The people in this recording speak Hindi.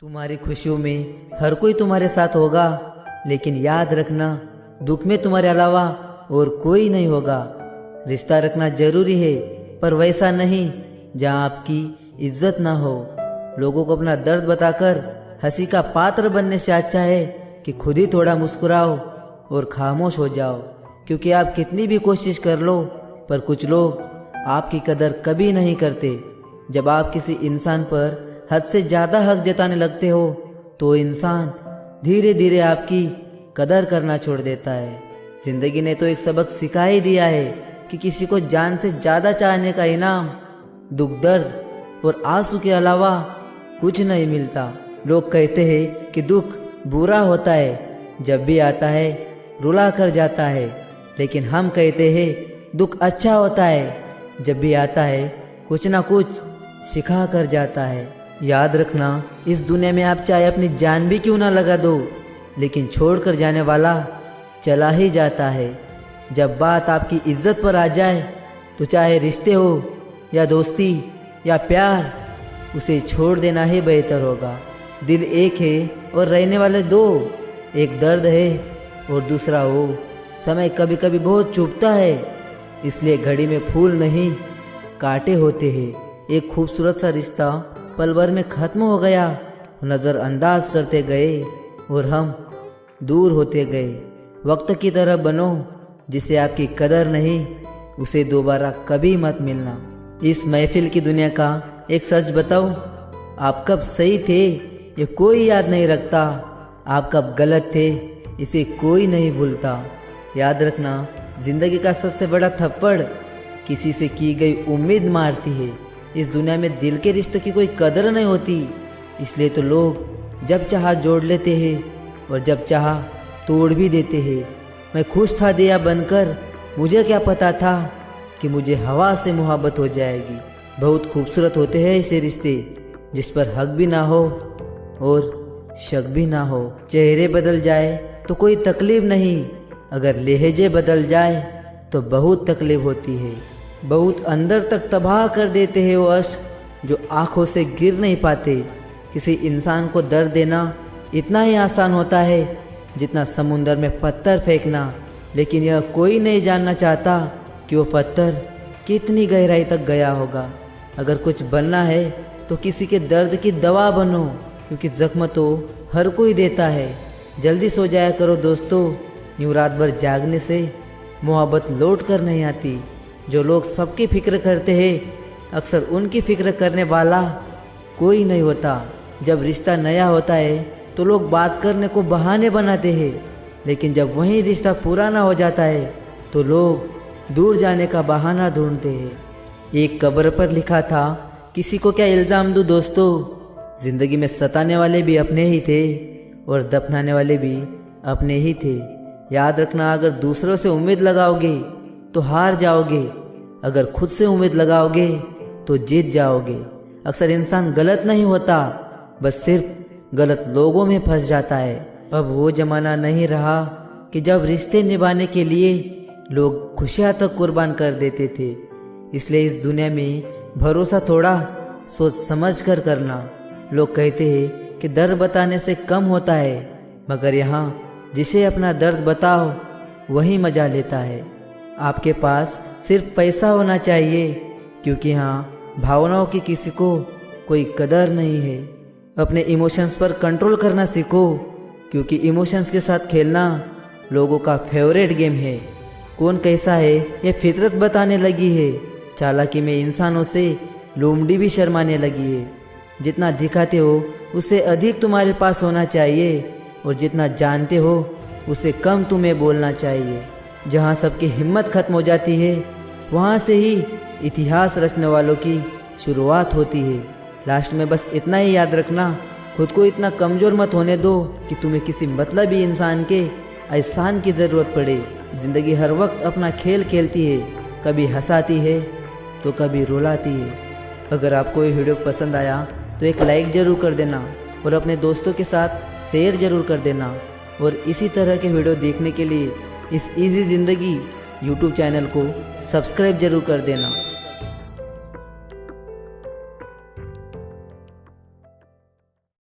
तुम्हारी खुशियों में हर कोई तुम्हारे साथ होगा, लेकिन याद रखना दुख में तुम्हारे अलावा और कोई नहीं होगा। रिश्ता रखना जरूरी है, पर वैसा नहीं जहाँ आपकी इज्जत ना हो। लोगों को अपना दर्द बताकर हंसी का पात्र बनने से अच्छा है कि खुद ही थोड़ा मुस्कुराओ और खामोश हो जाओ। क्योंकि आप कितनी भी कोशिश कर लो, पर कुछ लोग आपकी कदर कभी नहीं करते। जब आप किसी इंसान पर हद से ज्यादा हक जताने लगते हो, तो इंसान धीरे धीरे आपकी कदर करना छोड़ देता है। जिंदगी ने तो एक सबक सिखा ही दिया है कि किसी को जान से ज्यादा चाहने का इनाम दुख, दर्द और आंसू के अलावा कुछ नहीं मिलता। लोग कहते हैं कि दुख बुरा होता है, जब भी आता है रुला कर जाता है, लेकिन हम कहते हैं दुख अच्छा होता है, जब भी आता है कुछ ना कुछ सिखा कर जाता है। याद रखना, इस दुनिया में आप चाहे अपनी जान भी क्यों ना लगा दो, लेकिन छोड़कर जाने वाला चला ही जाता है। जब बात आपकी इज्जत पर आ जाए, तो चाहे रिश्ते हो या दोस्ती या प्यार, उसे छोड़ देना ही बेहतर होगा। दिल एक है और रहने वाले दो, एक दर्द है और दूसरा हो। समय कभी कभी बहुत चुभता है, इसलिए घड़ी में फूल नहीं कांटे होते हैं। एक खूबसूरत सा रिश्ता पल भर में खत्म हो गया, नज़रअंदाज करते गए और हम दूर होते गए। वक्त की तरह बनो, जिसे आपकी कदर नहीं उसे दोबारा कभी मत मिलना। इस महफिल की दुनिया का एक सच बताओ, आप कब सही थे ये कोई याद नहीं रखता, आप कब गलत थे इसे कोई नहीं भूलता। याद रखना, जिंदगी का सबसे बड़ा थप्पड़ किसी से की गई उम्मीद मारती है। इस दुनिया में दिल के रिश्तों की कोई कदर नहीं होती, इसलिए तो लोग जब चाहा जोड़ लेते हैं और जब चाहा तोड़ भी देते हैं। मैं खुश था दिया बनकर, मुझे क्या पता था कि मुझे हवा से मोहब्बत हो जाएगी। बहुत खूबसूरत होते हैं ऐसे रिश्ते जिस पर हक भी ना हो और शक भी ना हो। चेहरे बदल जाए तो कोई तकलीफ नहीं, अगर लहजे बदल जाए तो बहुत तकलीफ होती है। बहुत अंदर तक तबाह कर देते हैं वो अश्क जो आंखों से गिर नहीं पाते। किसी इंसान को दर्द देना इतना ही आसान होता है जितना समुंदर में पत्थर फेंकना, लेकिन यह कोई नहीं जानना चाहता कि वो पत्थर कितनी गहराई तक गया होगा। अगर कुछ बनना है तो किसी के दर्द की दवा बनो, क्योंकि जख्म तो हर कोई देता है। जल्दी सो जाया करो दोस्तों, यूँ रात भर जागने से मोहब्बत लौट कर नहीं आती। जो लोग सबकी फिक्र करते हैं, अक्सर उनकी फिक्र करने वाला कोई नहीं होता। जब रिश्ता नया होता है तो लोग बात करने को बहाने बनाते हैं, लेकिन जब वही रिश्ता पुराना हो जाता है तो लोग दूर जाने का बहाना ढूंढते हैं। एक कब्र पर लिखा था, किसी को क्या इल्ज़ाम दूँ दोस्तों, जिंदगी में सताने वाले भी अपने ही थे और दफनाने वाले भी अपने ही थे। याद रखना, अगर दूसरों से उम्मीद लगाओगे तो हार जाओगे, अगर खुद से उम्मीद लगाओगे तो जीत जाओगे। अक्सर इंसान गलत नहीं होता, बस सिर्फ गलत लोगों में फंस जाता है। अब वो जमाना नहीं रहा कि जब रिश्ते निभाने के लिए लोग खुशियां तक कुर्बान कर देते थे। इसलिए इस दुनिया में भरोसा थोड़ा सोच समझ कर करना। लोग कहते हैं कि दर्द बताने से कम होता है, मगर यहाँ जिसे अपना दर्द बताओ वही मजा लेता है। आपके पास सिर्फ पैसा होना चाहिए, क्योंकि यहाँ भावनाओं की किसी को कोई कदर नहीं है। अपने इमोशंस पर कंट्रोल करना सीखो, क्योंकि इमोशंस के साथ खेलना लोगों का फेवरेट गेम है। कौन कैसा है ये फितरत बताने लगी है। चालाकी में इंसानों से लोमड़ी भी शर्माने लगी है। जितना दिखाते हो उससे अधिक तुम्हारे पास होना चाहिए, और जितना जानते हो उससे कम तुम्हें बोलना चाहिए। जहाँ सबकी हिम्मत खत्म हो जाती है, वहाँ से ही इतिहास रचने वालों की शुरुआत होती है। लास्ट में बस इतना ही याद रखना, खुद को इतना कमज़ोर मत होने दो कि तुम्हें किसी मतलबी इंसान के एहसान की ज़रूरत पड़े। ज़िंदगी हर वक्त अपना खेल खेलती है, कभी हंसाती है तो कभी रुलाती है। अगर आपको ये वीडियो पसंद आया तो एक लाइक ज़रूर कर देना और अपने दोस्तों के साथ शेयर ज़रूर कर देना। और इसी तरह के वीडियो देखने के लिए इस इजी ज़िंदगी यूट्यूब चैनल को सब्सक्राइब ज़रूर कर देना।